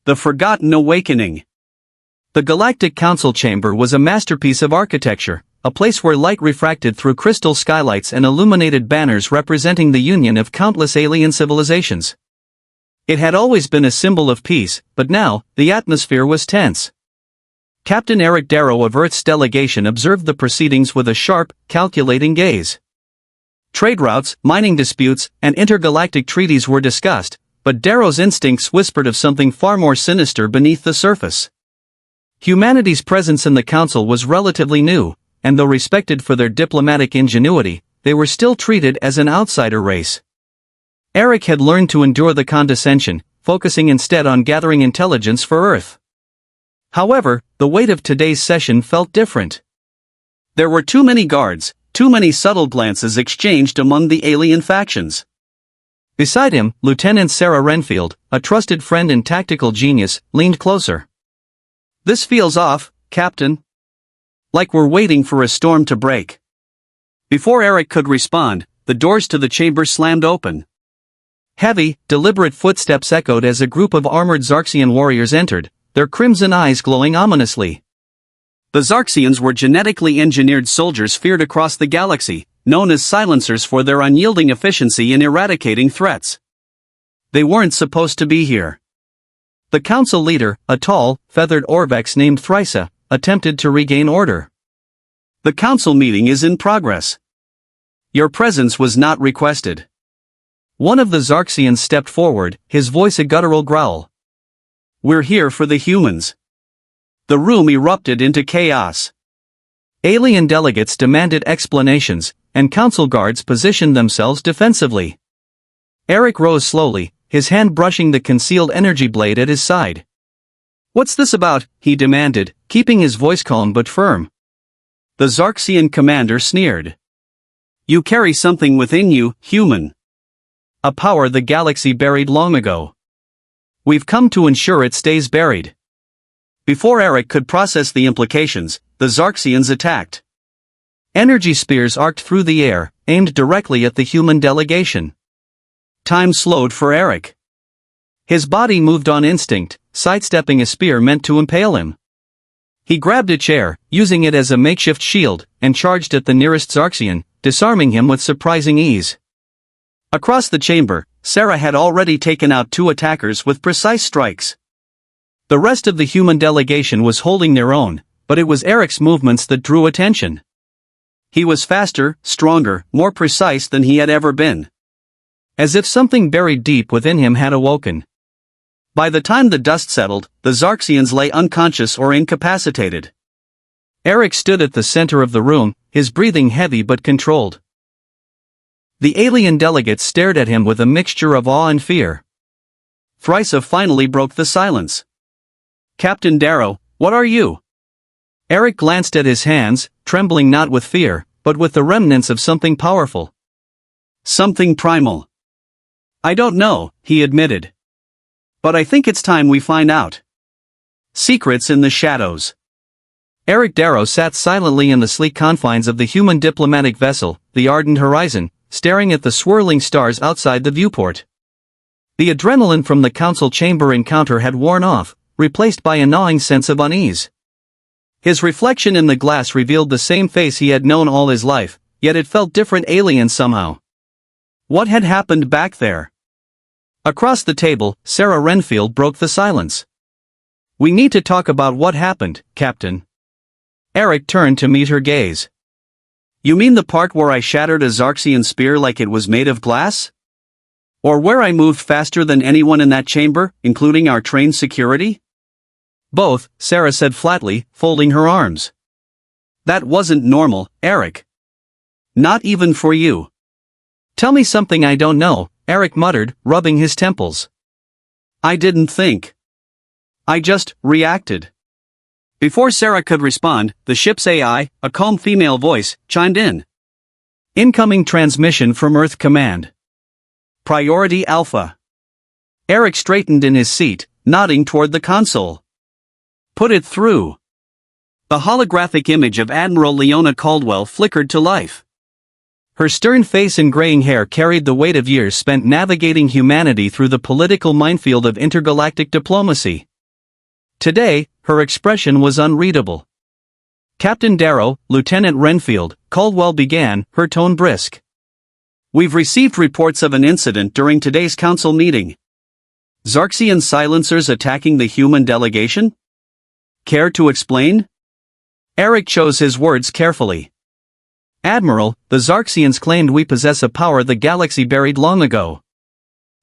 The Forgotten Awakening. The Galactic Council Chamber was a masterpiece of architecture, a place where light refracted through crystal skylights and illuminated banners representing the union of countless alien civilizations. It had always been a symbol of peace, but now, the atmosphere was tense. Captain Eric Darrow of Earth's delegation observed the proceedings with a sharp, calculating gaze. Trade routes, mining disputes, and intergalactic treaties were discussed, but Darrow's instincts whispered of something far more sinister beneath the surface. Humanity's presence in the Council was relatively new, and though respected for their diplomatic ingenuity, they were still treated as an outsider race. Eric had learned to endure the condescension, focusing instead on gathering intelligence for Earth. However, the weight of today's session felt different. There were too many guards, too many subtle glances exchanged among the alien factions. Beside him, Lieutenant Sarah Renfield, a trusted friend and tactical genius, leaned closer. "This feels off, Captain. Like we're waiting for a storm to break." Before Eric could respond, the doors to the chamber slammed open. Heavy, deliberate footsteps echoed as a group of armored Zarxian warriors entered, their crimson eyes glowing ominously. The Zarxians were genetically engineered soldiers feared across the galaxy, known as silencers for their unyielding efficiency in eradicating threats. They weren't supposed to be here. The council leader, a tall, feathered Orvex named Thrysa, attempted to regain order. "The council meeting is in progress. Your presence was not requested." One of the Zarxians stepped forward, his voice a guttural growl. "We're here for the humans." The room erupted into chaos. Alien delegates demanded explanations, and council guards positioned themselves defensively. Eric rose slowly, his hand brushing the concealed energy blade at his side. "What's this about?" he demanded, keeping his voice calm but firm. The Zarxian commander sneered. "You carry something within you, human. A power the galaxy buried long ago. We've come to ensure it stays buried." Before Eric could process the implications, the Zarxians attacked. Energy spears arced through the air, aimed directly at the human delegation. Time slowed for Eric. His body moved on instinct, sidestepping a spear meant to impale him. He grabbed a chair, using it as a makeshift shield, and charged at the nearest Zarxian, disarming him with surprising ease. Across the chamber, Sarah had already taken out two attackers with precise strikes. The rest of the human delegation was holding their own, but it was Eric's movements that drew attention. He was faster, stronger, more precise than he had ever been. As if something buried deep within him had awoken. By the time the dust settled, the Zarxians lay unconscious or incapacitated. Eric stood at the center of the room, his breathing heavy but controlled. The alien delegates stared at him with a mixture of awe and fear. Thrysa finally broke the silence. "Captain Darrow, what are you?" Eric glanced at his hands, trembling not with fear, but with the remnants of something powerful. "Something primal." "I don't know," he admitted. "But I think it's time we find out." Secrets in the shadows. Eric Darrow sat silently in the sleek confines of the human diplomatic vessel, the ardent horizon, staring at the swirling stars outside the viewport. The adrenaline from the council chamber encounter had worn off, replaced by a gnawing sense of unease. His reflection in the glass revealed the same face he had known all his life, yet it felt different, alien somehow. What had happened back there? Across the table, Sarah Renfield broke the silence. "We need to talk about what happened, Captain." Eric turned to meet her gaze. "You mean the part where I shattered a Zarxian spear like it was made of glass? Or where I moved faster than anyone in that chamber, including our trained security?" "Both," Sarah said flatly, folding her arms. "That wasn't normal, Eric. Not even for you." "Tell me something I don't know," Eric muttered, rubbing his temples. "I didn't think. I just reacted." Before Sarah could respond, the ship's AI, a calm female voice, chimed in. "Incoming transmission from Earth Command. Priority Alpha." Eric straightened in his seat, nodding toward the console. "Put it through." The holographic image of Admiral Leona Caldwell flickered to life. Her stern face and graying hair carried the weight of years spent navigating humanity through the political minefield of intergalactic diplomacy. Today, her expression was unreadable. "Captain Darrow, Lieutenant Renfield," Caldwell began, her tone brisk. "We've received reports of an incident during today's council meeting. Zarxian silencers attacking the human delegation? Care to explain?" Eric chose his words carefully. "Admiral, the Zarxians claimed we possess a power the galaxy buried long ago.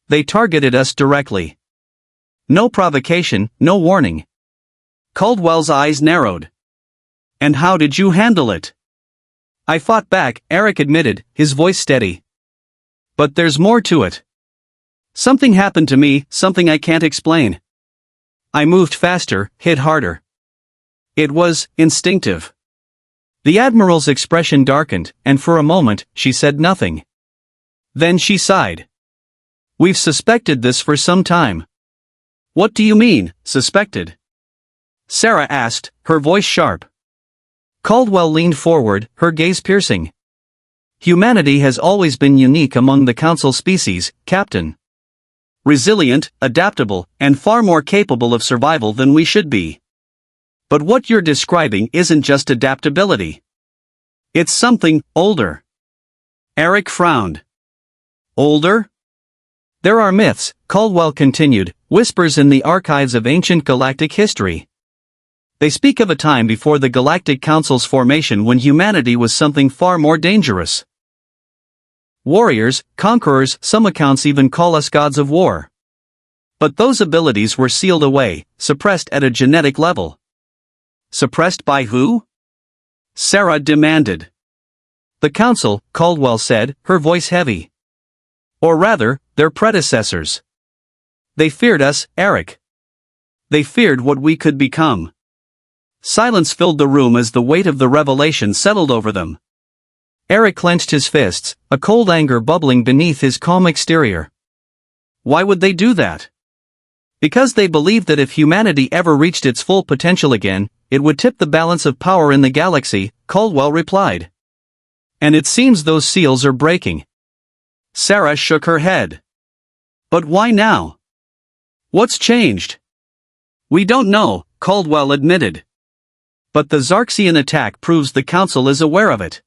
They targeted us directly. No provocation, no warning." Caldwell's eyes narrowed. "And how did you handle it?" "I fought back," Eric admitted, his voice steady. "But there's more to it. Something happened to me, something I can't explain. I moved faster, hit harder. It was instinctive." The Admiral's expression darkened, and for a moment, she said nothing. Then she sighed. "We've suspected this for some time." "What do you mean, suspected?" Sarah asked, her voice sharp. Caldwell leaned forward, her gaze piercing. "Humanity has always been unique among the Council species, Captain. Resilient, adaptable, and far more capable of survival than we should be. But what you're describing isn't just adaptability. It's something older." Eric frowned. "Older?" "There are myths," Caldwell continued, "whispers in the archives of ancient galactic history. They speak of a time before the Galactic Council's formation when humanity was something far more dangerous. Warriors, conquerors, some accounts even call us gods of war. But those abilities were sealed away, suppressed at a genetic level." "Suppressed by who?" Sarah demanded. "The Council," Caldwell said, her voice heavy. "Or rather, their predecessors. They feared us, Eric. They feared what we could become." Silence filled the room as the weight of the revelation settled over them. Eric clenched his fists, a cold anger bubbling beneath his calm exterior. Why would they do that? Because they believed that if humanity ever reached its full potential again, it would tip the balance of power in the galaxy, Caldwell replied. "And it seems those seals are breaking." Sarah shook her head. "But why now? What's changed?" "We don't know," Caldwell admitted. "But the Zarxian attack proves the Council is aware of it.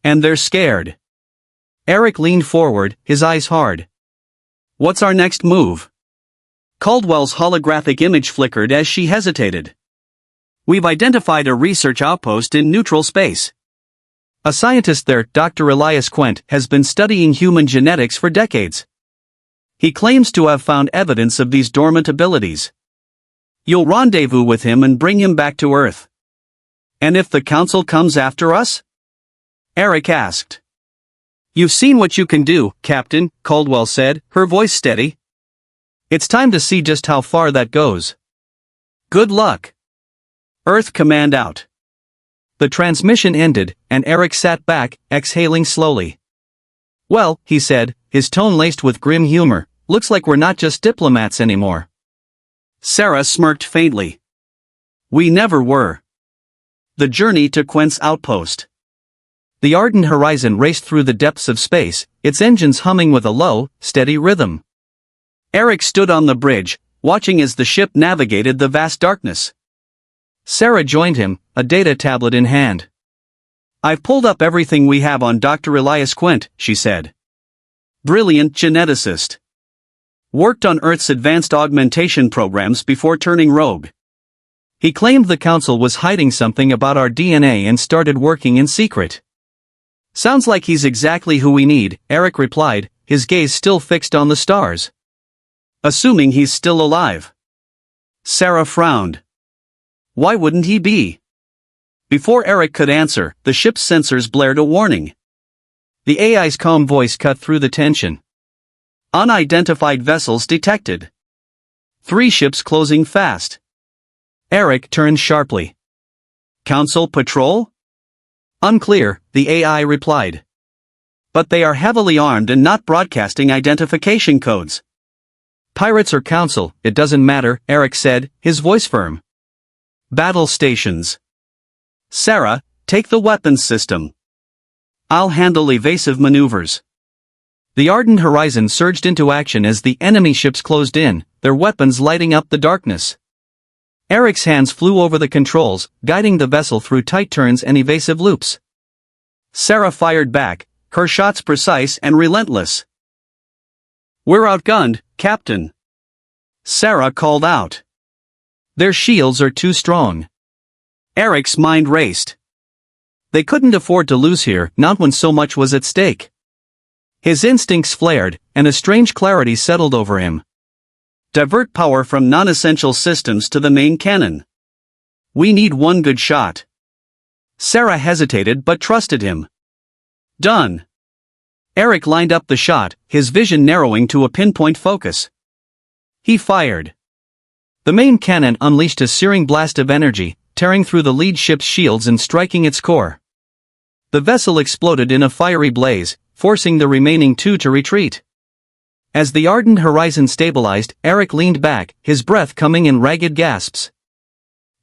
And they're scared." Eric leaned forward, his eyes hard. "What's our next move?" Caldwell's holographic image flickered as she hesitated. "We've identified a research outpost in neutral space. A scientist there, Dr. Elias Quent, has been studying human genetics for decades. He claims to have found evidence of these dormant abilities. You'll rendezvous with him and bring him back to Earth." "And if the Council comes after us?" Eric asked. "You've seen what you can do, Captain," Caldwell said, her voice steady. "It's time to see just how far that goes. Good luck." Earth command out. The transmission ended, and Eric sat back, exhaling slowly. "Well," he said, his tone laced with grim humor, "looks like we're not just diplomats anymore." Sarah smirked faintly. "We never were." The journey to Quent's outpost. The ardent horizon raced through the depths of space, its engines humming with a low, steady rhythm. Eric stood on the bridge, watching as the ship navigated the vast darkness. Sarah joined him, a data tablet in hand. "I've pulled up everything we have on Dr. Elias Quent," she said. "Brilliant geneticist. Worked on Earth's advanced augmentation programs before turning rogue. He claimed the Council was hiding something about our DNA and started working in secret." "Sounds like he's exactly who we need," Eric replied, his gaze still fixed on the stars. "Assuming he's still alive." Sarah frowned. "Why wouldn't he be?" Before Eric could answer, the ship's sensors blared a warning. The AI's calm voice cut through the tension. "Unidentified vessels detected. 3 ships closing fast." Eric turned sharply. "Council patrol?" "Unclear," the AI replied. "But they are heavily armed and not broadcasting identification codes." "Pirates or Council, it doesn't matter," Eric said, his voice firm. "Battle stations. Sarah, take the weapons system. I'll handle evasive maneuvers." The ardent horizon surged into action as the enemy ships closed in, their weapons lighting up the darkness. Eric's hands flew over the controls, guiding the vessel through tight turns and evasive loops. Sarah fired back, her shots precise and relentless. "We're outgunned, Captain," Sarah called out. "Their shields are too strong." Eric's mind raced. They couldn't afford to lose here, not when so much was at stake. His instincts flared, and a strange clarity settled over him. Divert power from non-essential systems to the main cannon. We need one good shot. Sarah hesitated but trusted him. Done. Eric lined up the shot, his vision narrowing to a pinpoint focus. He fired. The main cannon unleashed a searing blast of energy, tearing through the lead ship's shields and striking its core. The vessel exploded in a fiery blaze, forcing the remaining two to retreat. As the ardent horizon stabilized, Eric leaned back, his breath coming in ragged gasps.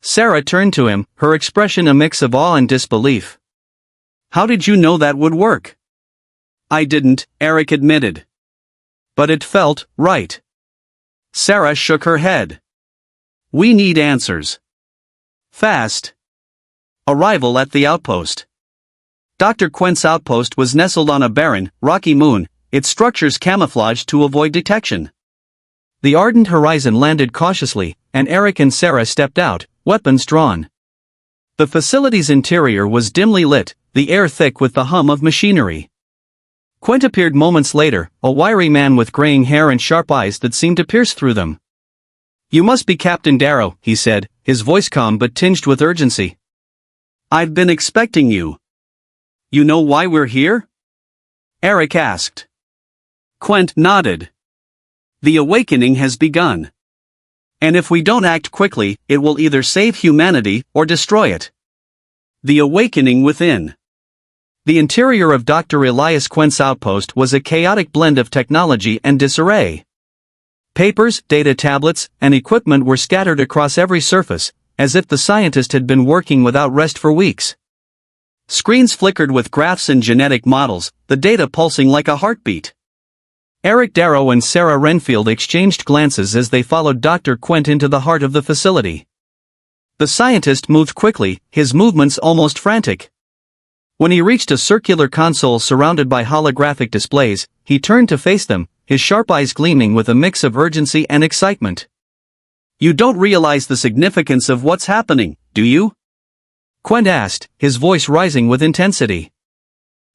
Sarah turned to him, her expression a mix of awe and disbelief. "How did you know that would work?" "I didn't," Eric admitted. "But it felt right." Sarah shook her head. "We need answers. Fast." Arrival at the outpost. Dr. Quent's outpost was nestled on a barren, rocky moon, its structures camouflaged to avoid detection. The ardent horizon landed cautiously, and Eric and Sarah stepped out, weapons drawn. The facility's interior was dimly lit, the air thick with the hum of machinery. Quent appeared moments later, a wiry man with graying hair and sharp eyes that seemed to pierce through them. "You must be Captain Darrow," he said, his voice calm but tinged with urgency. "I've been expecting you." "You know why we're here?" Eric asked. Quent nodded. "The awakening has begun. And if we don't act quickly, it will either save humanity or destroy it. The awakening within." The interior of Dr. Elias Quent's outpost was a chaotic blend of technology and disarray. Papers, data tablets, and equipment were scattered across every surface, as if the scientist had been working without rest for weeks. Screens flickered with graphs and genetic models, the data pulsing like a heartbeat. Eric Darrow and Sarah Renfield exchanged glances as they followed Dr. Quent into the heart of the facility. The scientist moved quickly, his movements almost frantic. When he reached a circular console surrounded by holographic displays, he turned to face them, his sharp eyes gleaming with a mix of urgency and excitement. "You don't realize the significance of what's happening, do you?" Quent asked, his voice rising with intensity.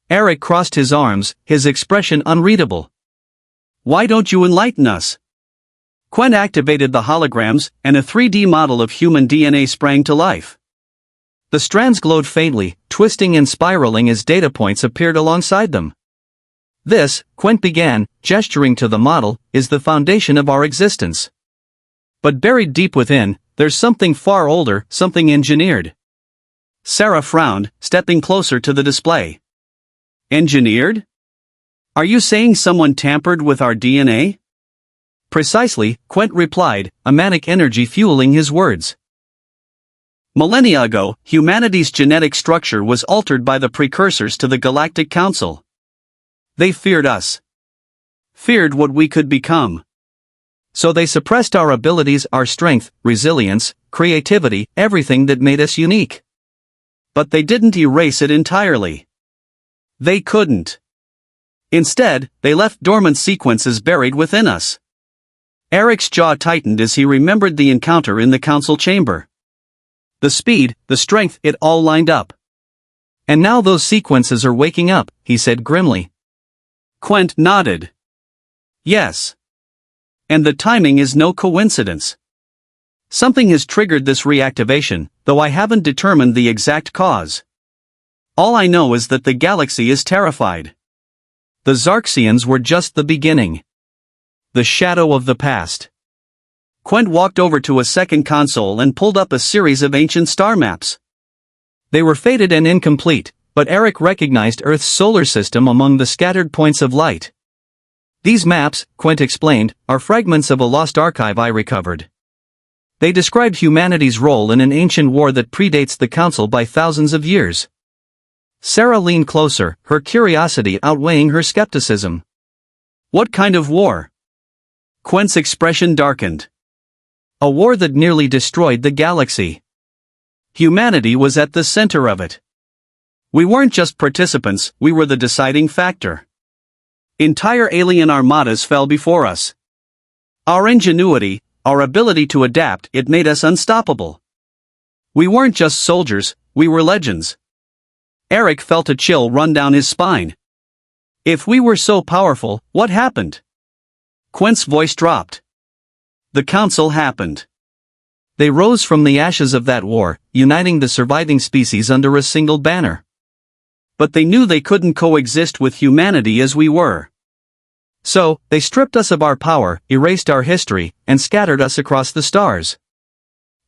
Eric crossed his arms, his expression unreadable. "Why don't you enlighten us?" Quent activated the holograms, and a 3D model of human DNA sprang to life. The strands glowed faintly, twisting and spiraling as data points appeared alongside them. "This," Quent began, gesturing to the model, "is the foundation of our existence. But buried deep within, there's something far older, something engineered." Sarah frowned, stepping closer to the display. "Engineered? Are you saying someone tampered with our DNA?" "Precisely," Quent replied, a manic energy fueling his words. "Millennia ago, humanity's genetic structure was altered by the precursors to the Galactic Council. They feared us. Feared what we could become. So they suppressed our abilities, our strength, resilience, creativity, everything that made us unique. But they didn't erase it entirely. They couldn't. Instead, they left dormant sequences buried within us." Eric's jaw tightened as he remembered the encounter in the council chamber. The speed, the strength, it all lined up. "And now those sequences are waking up," he said grimly. Quent nodded. "Yes. And the timing is no coincidence. Something has triggered this reactivation, though I haven't determined the exact cause. All I know is that the galaxy is terrified. The Xarxians were just the beginning. The shadow of the past." Quent walked over to a second console and pulled up a series of ancient star maps. They were faded and incomplete, but Eric recognized Earth's solar system among the scattered points of light. "These maps," Quent explained, "are fragments of a lost archive I recovered. They describe humanity's role in an ancient war that predates the Council by thousands of years." Sarah leaned closer, her curiosity outweighing her skepticism. "What kind of war?" Quent's expression darkened. A war that nearly destroyed the galaxy. Humanity was at the center of it. We weren't just participants, we were the deciding factor. Entire alien armadas fell before us. Our ingenuity, our ability to adapt, it made us unstoppable. We weren't just soldiers, we were legends. Eric felt a chill run down his spine. If we were so powerful, what happened? Quent's voice dropped. The council happened. They rose from the ashes of that war, uniting the surviving species under a single banner. But they knew they couldn't coexist with humanity as we were. So, they stripped us of our power, erased our history, and scattered us across the stars.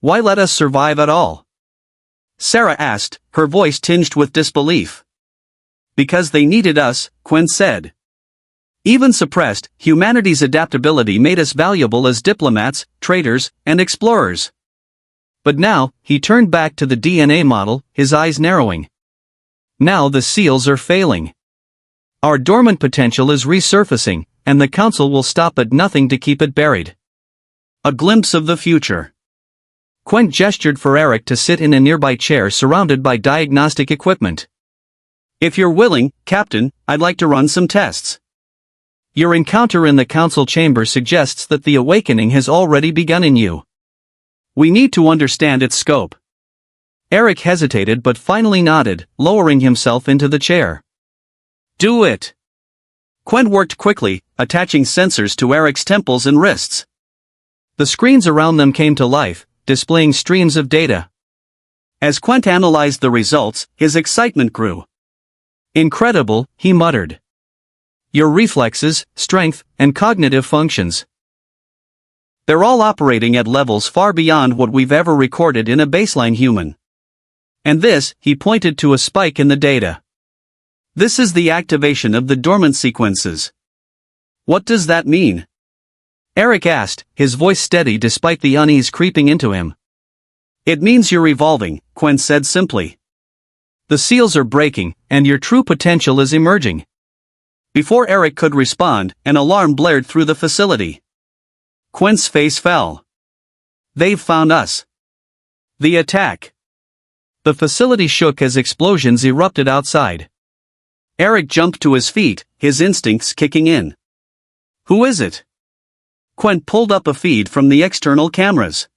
Why let us survive at all? Sarah asked, her voice tinged with disbelief. Because they needed us, Quent said. Even suppressed, humanity's adaptability made us valuable as diplomats, traders, and explorers. But now, he turned back to the DNA model, his eyes narrowing. Now the seals are failing. Our dormant potential is resurfacing, and the council will stop at nothing to keep it buried. A glimpse of the future. Quent gestured for Eric to sit in a nearby chair surrounded by diagnostic equipment. If you're willing, Captain, I'd like to run some tests. Your encounter in the council chamber suggests that the awakening has already begun in you. We need to understand its scope. Eric hesitated but finally nodded, lowering himself into the chair. Do it. Quent worked quickly, attaching sensors to Eric's temples and wrists. The screens around them came to life, displaying streams of data. As Quent analyzed the results, his excitement grew. Incredible, he muttered. Your reflexes, strength, and cognitive functions. They're all operating at levels far beyond what we've ever recorded in a baseline human. And this, he pointed to a spike in the data. This is the activation of the dormant sequences. What does that mean? Eric asked, his voice steady despite the unease creeping into him. It means you're evolving, Quent said simply. The seals are breaking, and your true potential is emerging. Before Eric could respond, an alarm blared through the facility. Quent's face fell. They've found us. The attack. The facility shook as explosions erupted outside. Eric jumped to his feet, his instincts kicking in. Who is it? Quent pulled up a feed from the external cameras.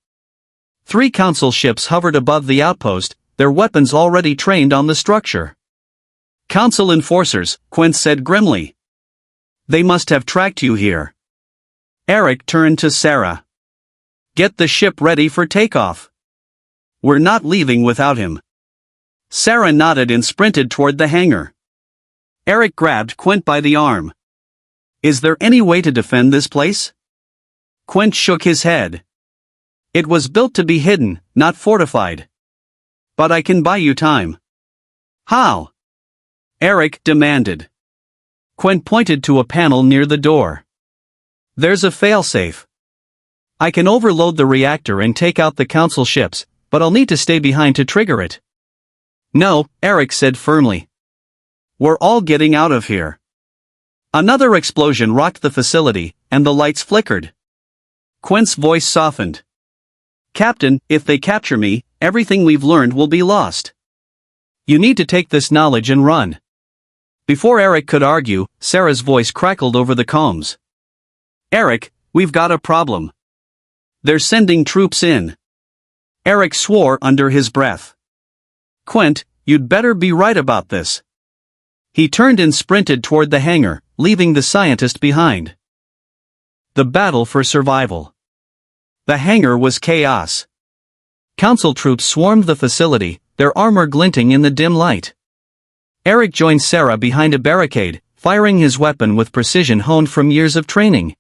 3 council ships hovered above the outpost, their weapons already trained on the structure. Council enforcers, Quent said grimly. They must have tracked you here. Eric turned to Sarah. Get the ship ready for takeoff. We're not leaving without him. Sarah nodded and sprinted toward the hangar. Eric grabbed Quent by the arm. Is there any way to defend this place? Quent shook his head. It was built to be hidden, not fortified. But I can buy you time. How? Eric demanded. Quent pointed to a panel near the door. There's a failsafe. I can overload the reactor and take out the council ships, but I'll need to stay behind to trigger it. No, Eric said firmly. We're all getting out of here. Another explosion rocked the facility, and the lights flickered. Quent's voice softened. Captain, if they capture me, everything we've learned will be lost. You need to take this knowledge and run. Before Eric could argue, Sarah's voice crackled over the combs. Eric, we've got a problem. They're sending troops in. Eric swore under his breath. Quent, you'd better be right about this. He turned and sprinted toward the hangar, leaving the scientist behind. The battle for survival. The hangar was chaos. Council troops swarmed the facility, their armor glinting in the dim light. Eric joined Sarah behind a barricade, firing his weapon with precision honed from years of training.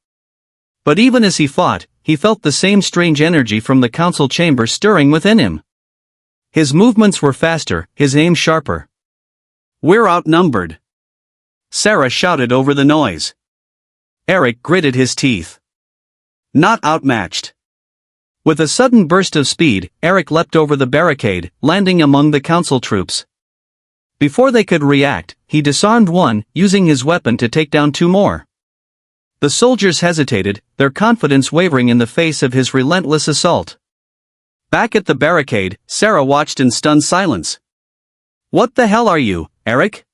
But even as he fought, he felt the same strange energy from the council chamber stirring within him. His movements were faster, his aim sharper. We're outnumbered. Sarah shouted over the noise. Eric gritted his teeth. Not outmatched. With a sudden burst of speed, Eric leapt over the barricade, landing among the council troops. Before they could react, he disarmed one, using his weapon to take down 2 more. The soldiers hesitated, their confidence wavering in the face of his relentless assault. Back at the barricade, Sarah watched in stunned silence. "What the hell are you, Eric?"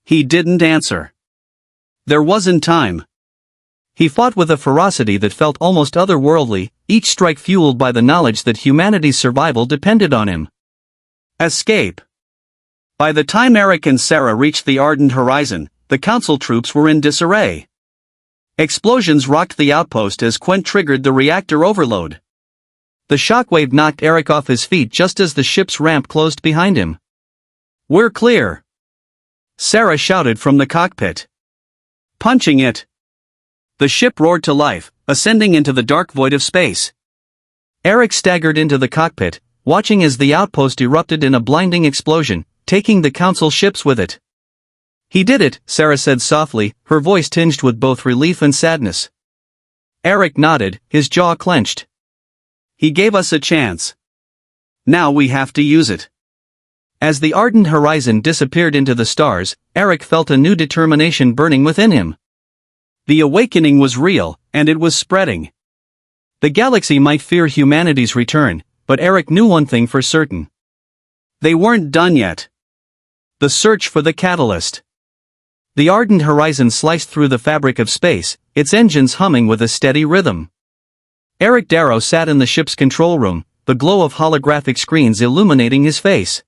He didn't answer. There wasn't time. He fought with a ferocity that felt almost otherworldly, each strike fueled by the knowledge that humanity's survival depended on him. Escape. By the time Eric and Sarah reached the ardent horizon, the council troops were in disarray. Explosions rocked the outpost as Quent triggered the reactor overload. The shockwave knocked Eric off his feet just as the ship's ramp closed behind him. "We're clear," Sarah shouted from the cockpit. Punching it. The ship roared to life, ascending into the dark void of space. Eric staggered into the cockpit, watching as the outpost erupted in a blinding explosion, taking the council ships with it. "He did it," Sarah said softly, her voice tinged with both relief and sadness. Eric nodded, his jaw clenched. "He gave us a chance. Now we have to use it." As the ardent horizon disappeared into the stars, Eric felt a new determination burning within him. The awakening was real, and it was spreading. The galaxy might fear humanity's return, but Eric knew one thing for certain. They weren't done yet. The search for the catalyst. The ardent horizon sliced through the fabric of space, its engines humming with a steady rhythm. Eric Darrow sat in the ship's control room, the glow of holographic screens illuminating his face.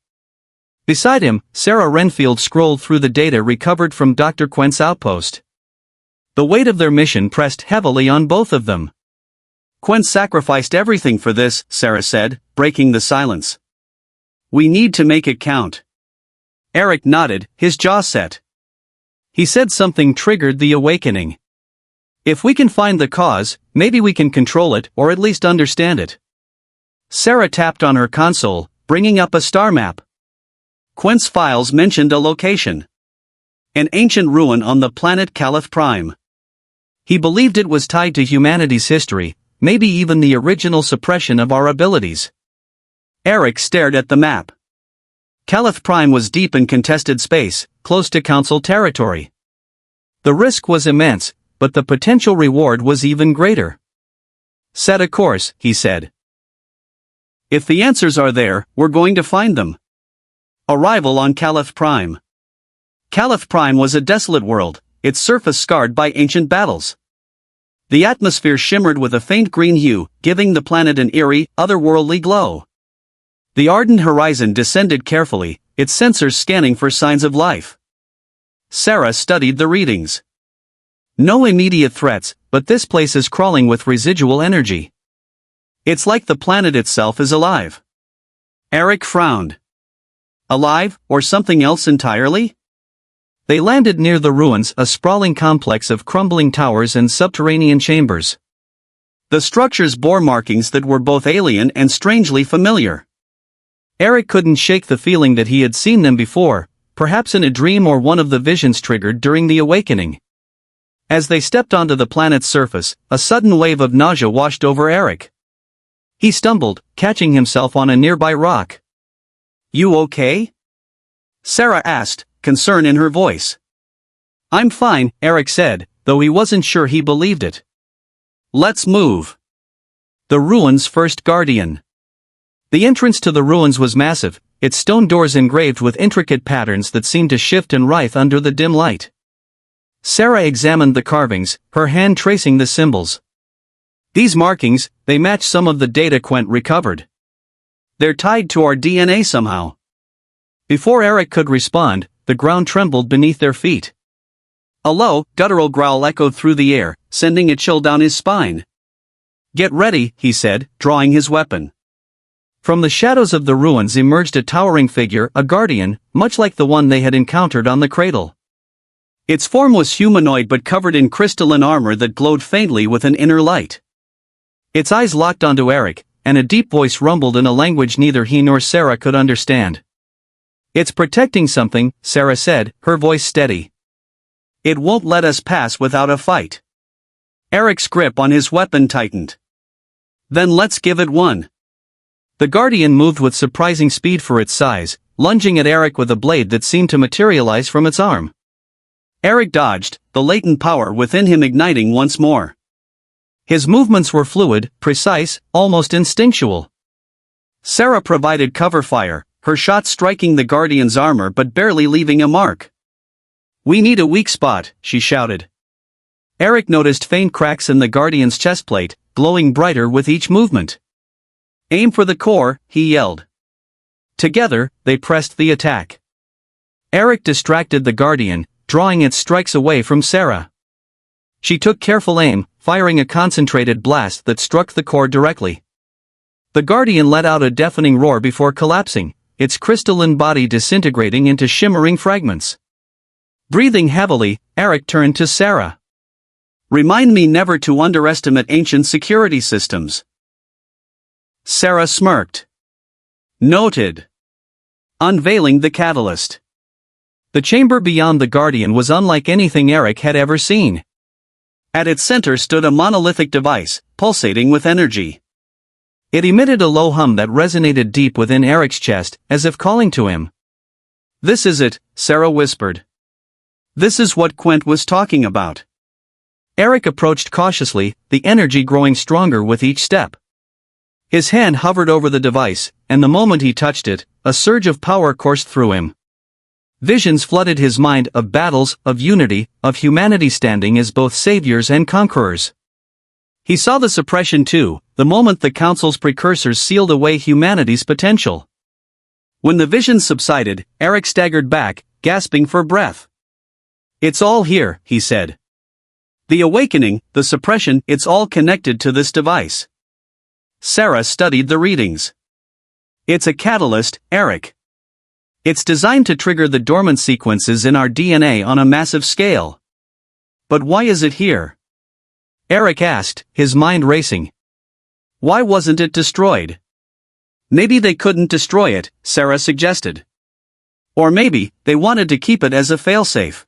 Beside him, Sarah Renfield scrolled through the data recovered from Dr. Quent's outpost. The weight of their mission pressed heavily on both of them. "Quent sacrificed everything for this," Sarah said, breaking the silence. "We need to make it count." Eric nodded, his jaw set. He said something triggered the awakening. "If we can find the cause, maybe we can control it or at least understand it." Sarah tapped on her console, bringing up a star map. Quent's files mentioned a location. An ancient ruin on the planet Caliph Prime. He believed it was tied to humanity's history, maybe even the original suppression of our abilities. Eric stared at the map. Caliph Prime was deep in contested space, close to Council territory. The risk was immense, but the potential reward was even greater. "Set a course," he said. "If the answers are there, we're going to find them." Arrival on Caliph Prime. Caliph Prime was a desolate world, its surface scarred by ancient battles. The atmosphere shimmered with a faint green hue, giving the planet an eerie, otherworldly glow. The ardent horizon descended carefully, its sensors scanning for signs of life. Sarah studied the readings. No immediate threats, but this place is crawling with residual energy. It's like the planet itself is alive. Eric frowned. Alive, or something else entirely? They landed near the ruins, a sprawling complex of crumbling towers and subterranean chambers. The structures bore markings that were both alien and strangely familiar. Eric couldn't shake the feeling that he had seen them before, perhaps in a dream or one of the visions triggered during the awakening. As they stepped onto the planet's surface, a sudden wave of nausea washed over Eric. He stumbled, catching himself on a nearby rock. "You okay?" Sarah asked, concern in her voice. "I'm fine," Eric said, though he wasn't sure he believed it. "Let's move." The ruins' first guardian. The entrance to the ruins was massive, its stone doors engraved with intricate patterns that seemed to shift and writhe under the dim light. Sarah examined the carvings, her hand tracing the symbols. These markings, they match some of the data Quent recovered. They're tied to our DNA somehow. Before Eric could respond, the ground trembled beneath their feet. A low, guttural growl echoed through the air, sending a chill down his spine. "Get ready," he said, drawing his weapon. From the shadows of the ruins emerged a towering figure, a guardian, much like the one they had encountered on the cradle. Its form was humanoid but covered in crystalline armor that glowed faintly with an inner light. Its eyes locked onto Eric, and a deep voice rumbled in a language neither he nor Sarah could understand. "It's protecting something," Sarah said, her voice steady. "It won't let us pass without a fight." Eric's grip on his weapon tightened. "Then let's give it one." The guardian moved with surprising speed for its size, lunging at Eric with a blade that seemed to materialize from its arm. Eric dodged, the latent power within him igniting once more. His movements were fluid, precise, almost instinctual. Sarah provided cover fire, her shot striking the Guardian's armor but barely leaving a mark. "We need a weak spot," she shouted. Eric noticed faint cracks in the Guardian's chestplate, glowing brighter with each movement. "Aim for the core," he yelled. Together, they pressed the attack. Eric distracted the Guardian, drawing its strikes away from Sarah. She took careful aim, firing a concentrated blast that struck the core directly. The Guardian let out a deafening roar before collapsing, its crystalline body disintegrating into shimmering fragments. Breathing heavily, Eric turned to Sarah. "Remind me never to underestimate ancient security systems." Sarah smirked. "Noted." Unveiling the catalyst. The chamber beyond the Guardian was unlike anything Eric had ever seen. At its center stood a monolithic device, pulsating with energy. It emitted a low hum that resonated deep within Eric's chest, as if calling to him. "This is it," Sarah whispered. "This is what Quent was talking about." Eric approached cautiously, the energy growing stronger with each step. His hand hovered over the device, and the moment he touched it, a surge of power coursed through him. Visions flooded his mind of battles, of unity, of humanity standing as both saviors and conquerors. He saw the suppression too, the moment the Council's precursors sealed away humanity's potential. When the visions subsided, Eric staggered back, gasping for breath. "It's all here," he said. "The awakening, the suppression, it's all connected to this device." Sarah studied the readings. "It's a catalyst, Eric. It's designed to trigger the dormant sequences in our DNA on a massive scale." "But why is it here?" Eric asked, his mind racing. "Why wasn't it destroyed?" "Maybe they couldn't destroy it," Sarah suggested. "Or maybe, they wanted to keep it as a failsafe."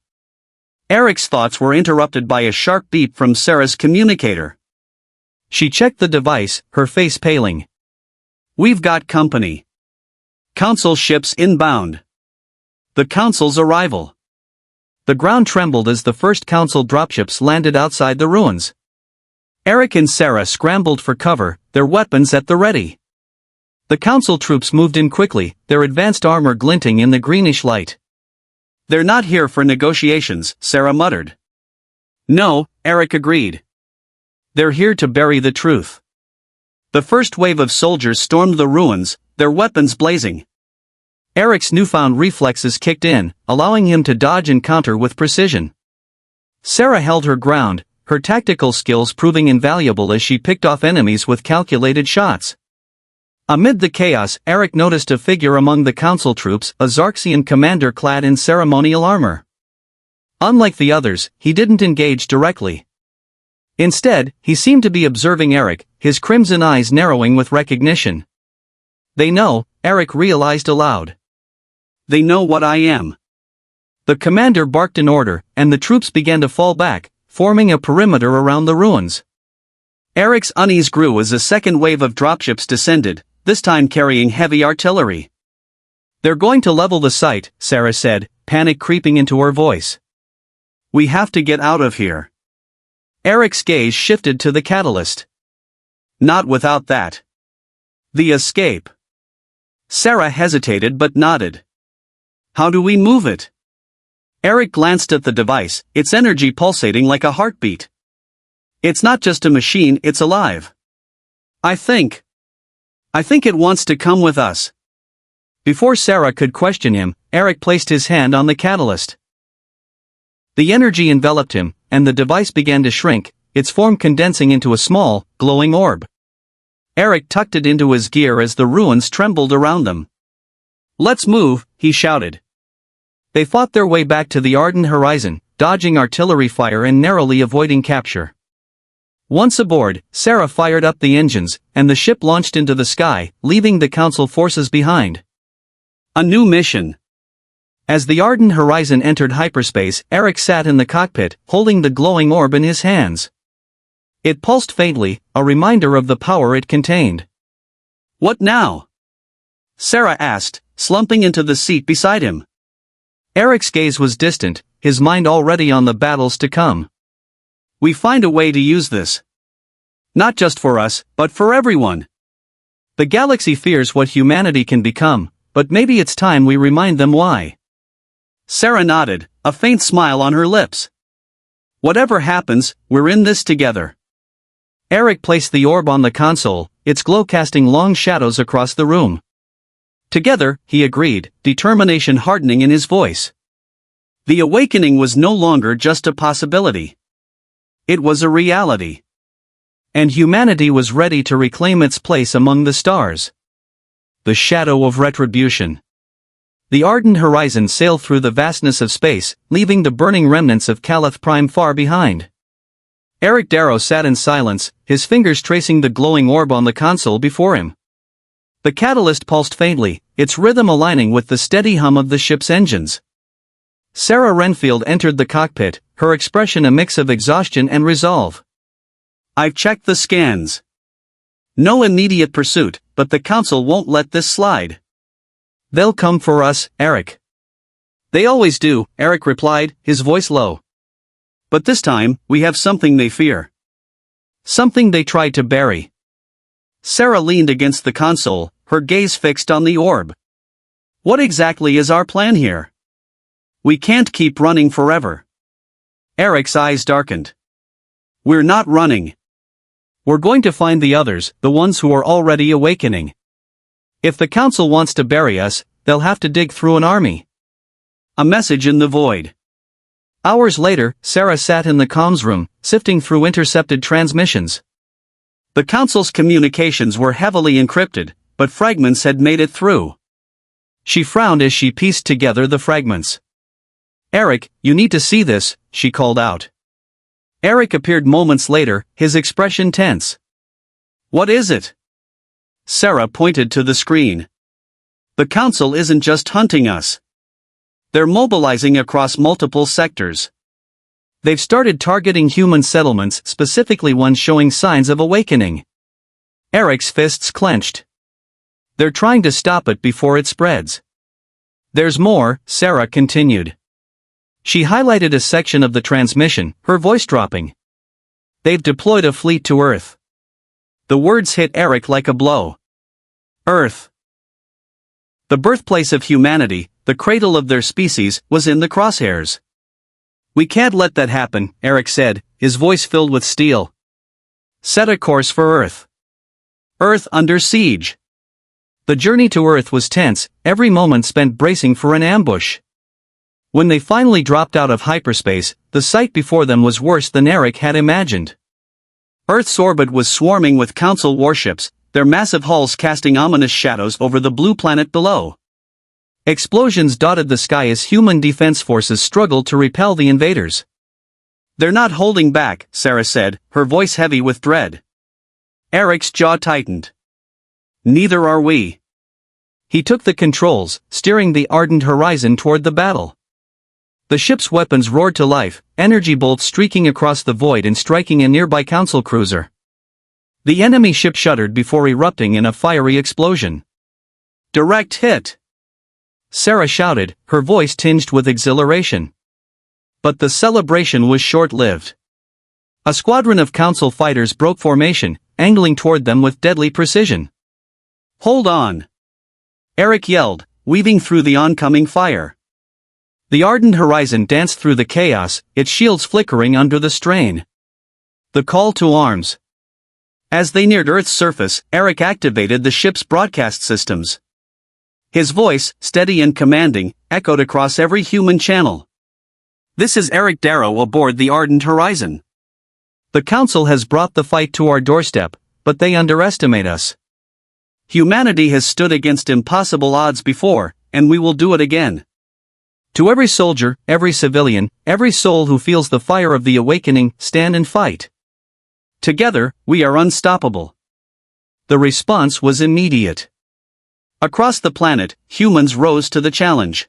Eric's thoughts were interrupted by a sharp beep from Sarah's communicator. She checked the device, her face paling. "We've got company. Council ships inbound." The Council's arrival. The ground trembled as the first Council dropships landed outside the ruins. Eric and Sarah scrambled for cover, their weapons at the ready. The Council troops moved in quickly, their advanced armor glinting in the greenish light. "They're not here for negotiations," Sarah muttered. "No," Eric agreed. "They're here to bury the truth." The first wave of soldiers stormed the ruins, their weapons blazing. Eric's newfound reflexes kicked in, allowing him to dodge and counter with precision. Sarah held her ground, her tactical skills proving invaluable as she picked off enemies with calculated shots. Amid the chaos, Eric noticed a figure among the Council troops, a Zarxian commander clad in ceremonial armor. Unlike the others, he didn't engage directly. Instead, he seemed to be observing Eric, his crimson eyes narrowing with recognition. "They know," Eric realized aloud. "They know what I am." The commander barked an order, and the troops began to fall back, forming a perimeter around the ruins. Eric's unease grew as a second wave of dropships descended, this time carrying heavy artillery. "They're going to level the site," Sarah said, panic creeping into her voice. "We have to get out of here." Eric's gaze shifted to the catalyst. "Not without that." "The escape." Sarah hesitated but nodded. "How do we move it?" Eric glanced at the device, its energy pulsating like a heartbeat. "It's not just a machine, it's alive. I think it wants to come with us." Before Sarah could question him, Eric placed his hand on the catalyst. The energy enveloped him, and the device began to shrink, its form condensing into a small, glowing orb. Eric tucked it into his gear as the ruins trembled around them. "Let's move," he shouted. They fought their way back to the ardent horizon, dodging artillery fire and narrowly avoiding capture. Once aboard, Sarah fired up the engines, and the ship launched into the sky, leaving the Council forces behind. A new mission. As the ardent horizon entered hyperspace, Eric sat in the cockpit, holding the glowing orb in his hands. It pulsed faintly, a reminder of the power it contained. "What now?" Sarah asked, slumping into the seat beside him. Eric's gaze was distant, his mind already on the battles to come. We find a way to use this. Not just for us, but for everyone. The galaxy fears what humanity can become, but maybe it's time we remind them why. Sarah nodded, a faint smile on her lips. Whatever happens, we're in this together. Eric placed the orb on the console, its glow casting long shadows across the room. Together, he agreed, determination hardening in his voice. The awakening was no longer just a possibility. It was a reality. And humanity was ready to reclaim its place among the stars. The shadow of retribution. The ardent horizon sailed through the vastness of space, leaving the burning remnants of Caliph Prime far behind. Eric Darrow sat in silence, his fingers tracing the glowing orb on the console before him. The catalyst pulsed faintly, its rhythm aligning with the steady hum of the ship's engines. Sarah Renfield entered the cockpit, her expression a mix of exhaustion and resolve. I've checked the scans. No immediate pursuit, but the Council won't let this slide. They'll come for us, Eric. They always do, Eric replied, his voice low. But this time, we have something they fear. Something they tried to bury. Sarah leaned against the console, her gaze fixed on the orb. What exactly is our plan here? We can't keep running forever. Eric's eyes darkened. We're not running. We're going to find the others, the ones who are already awakening. If the Council wants to bury us, they'll have to dig through an army. A message in the void. Hours later, Sarah sat in the comms room, sifting through intercepted transmissions. The Council's communications were heavily encrypted, but fragments had made it through. She frowned as she pieced together the fragments. Eric, you need to see this, she called out. Eric appeared moments later, his expression tense. What is it? Sarah pointed to the screen. The Council isn't just hunting us. They're mobilizing across multiple sectors. They've started targeting human settlements, specifically ones showing signs of awakening. Eric's fists clenched. They're trying to stop it before it spreads. There's more, Sarah continued. She highlighted a section of the transmission, her voice dropping. They've deployed a fleet to Earth. The words hit Eric like a blow. Earth. The birthplace of humanity, the cradle of their species, was in the crosshairs. We can't let that happen, Eric said, his voice filled with steel. Set a course for Earth. Earth under siege. The journey to Earth was tense, every moment spent bracing for an ambush. When they finally dropped out of hyperspace, the sight before them was worse than Eric had imagined. Earth's orbit was swarming with Council warships, their massive hulls casting ominous shadows over the blue planet below. Explosions dotted the sky as human defense forces struggled to repel the invaders. They're not holding back, Sarah said, her voice heavy with dread. Eric's jaw tightened. Neither are we. He took the controls, steering the ardent horizon toward the battle. The ship's weapons roared to life, energy bolts streaking across the void and striking a nearby Council cruiser. The enemy ship shuddered before erupting in a fiery explosion. Direct hit! Sarah shouted, her voice tinged with exhilaration. But the celebration was short-lived. A squadron of Council fighters broke formation, angling toward them with deadly precision. Hold on! Eric yelled, weaving through the oncoming fire. The ardent horizon danced through the chaos, its shields flickering under the strain. The call to arms. As they neared Earth's surface, Eric activated the ship's broadcast systems. His voice, steady and commanding, echoed across every human channel. This is Eric Darrow aboard the Ardent Horizon. The Council has brought the fight to our doorstep, but they underestimate us. Humanity has stood against impossible odds before, and we will do it again. To every soldier, every civilian, every soul who feels the fire of the awakening, stand and fight. Together, we are unstoppable. The response was immediate. Across the planet, humans rose to the challenge.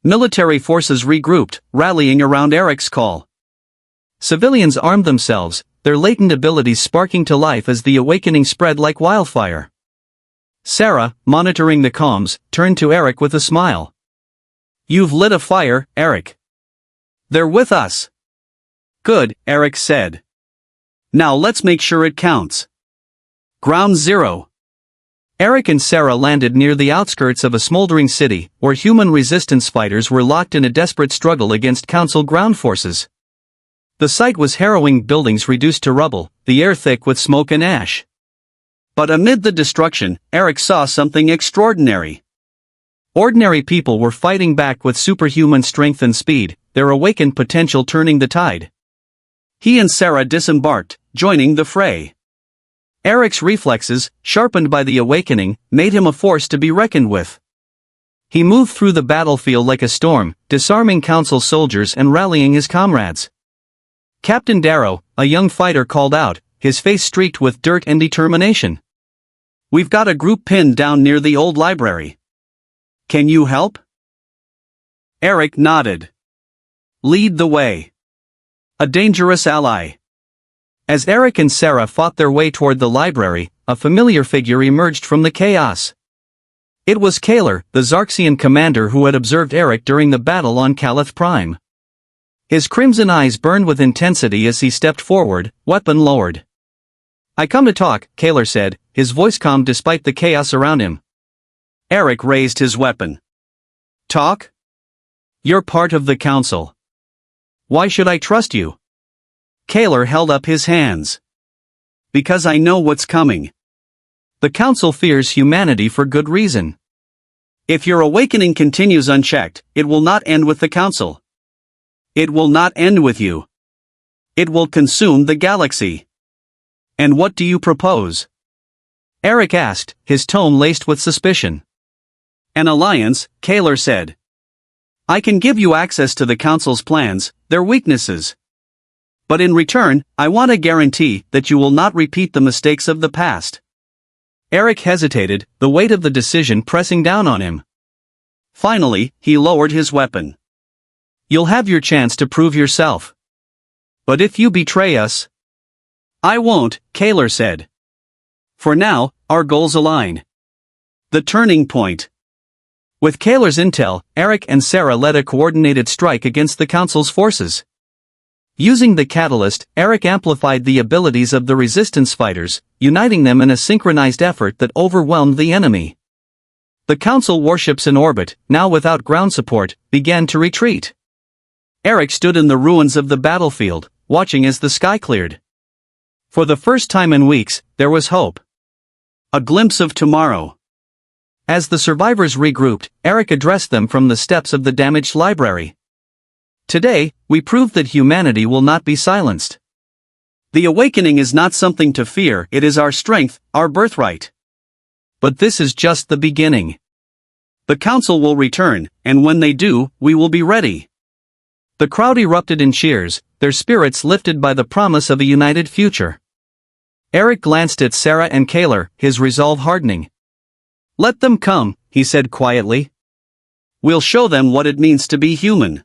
Military forces regrouped, rallying around Eric's call. Civilians armed themselves, their latent abilities sparking to life as the awakening spread like wildfire. Sarah, monitoring the comms, turned to Eric with a smile. You've lit a fire, Eric. They're with us. Good, Eric said. Now let's make sure it counts. Ground Zero. Eric and Sarah landed near the outskirts of a smoldering city, where human resistance fighters were locked in a desperate struggle against Council ground forces. The sight was harrowing, buildings reduced to rubble, the air thick with smoke and ash. But amid the destruction, Eric saw something extraordinary. Ordinary people were fighting back with superhuman strength and speed, their awakened potential turning the tide. He and Sarah disembarked, joining the fray. Eric's reflexes, sharpened by the awakening, made him a force to be reckoned with. He moved through the battlefield like a storm, disarming Council soldiers and rallying his comrades. Captain Darrow, a young fighter, called out, his face streaked with dirt and determination. "We've got a group pinned down near the old library. Can you help?" Eric nodded. "Lead the way." A dangerous ally. As Eric and Sarah fought their way toward the library, a familiar figure emerged from the chaos. It was Kaler, the Zarxian commander who had observed Eric during the battle on Calith Prime. His crimson eyes burned with intensity as he stepped forward, weapon lowered. "I come to talk," Kaler said, his voice calm despite the chaos around him. Eric raised his weapon. "Talk? You're part of the Council. Why should I trust you?" Kaler held up his hands. "Because I know what's coming. The Council fears humanity for good reason. If your awakening continues unchecked, it will not end with the Council. It will not end with you. It will consume the galaxy. And what do you propose?" Eric asked, his tone laced with suspicion. "An alliance," Kaler said. "I can give you access to the Council's plans, their weaknesses. But in return, I want a guarantee that you will not repeat the mistakes of the past." Eric hesitated, the weight of the decision pressing down on him. Finally, he lowered his weapon. "You'll have your chance to prove yourself. But if you betray us..." "I won't," Kaler said. "For now, our goals align." The turning point. With Kaler's intel, Eric and Sarah led a coordinated strike against the Council's forces. Using the catalyst, Eric amplified the abilities of the resistance fighters, uniting them in a synchronized effort that overwhelmed the enemy. The Council warships in orbit, now without ground support, began to retreat. Eric stood in the ruins of the battlefield, watching as the sky cleared. For the first time in weeks, there was hope. A glimpse of tomorrow. As the survivors regrouped, Eric addressed them from the steps of the damaged library. "Today, we proved that humanity will not be silenced. The awakening is not something to fear, it is our strength, our birthright. But this is just the beginning. The Council will return, and when they do, we will be ready." The crowd erupted in cheers, their spirits lifted by the promise of a united future. Eric glanced at Sarah and Kaler, his resolve hardening. "Let them come," he said quietly. "We'll show them what it means to be human."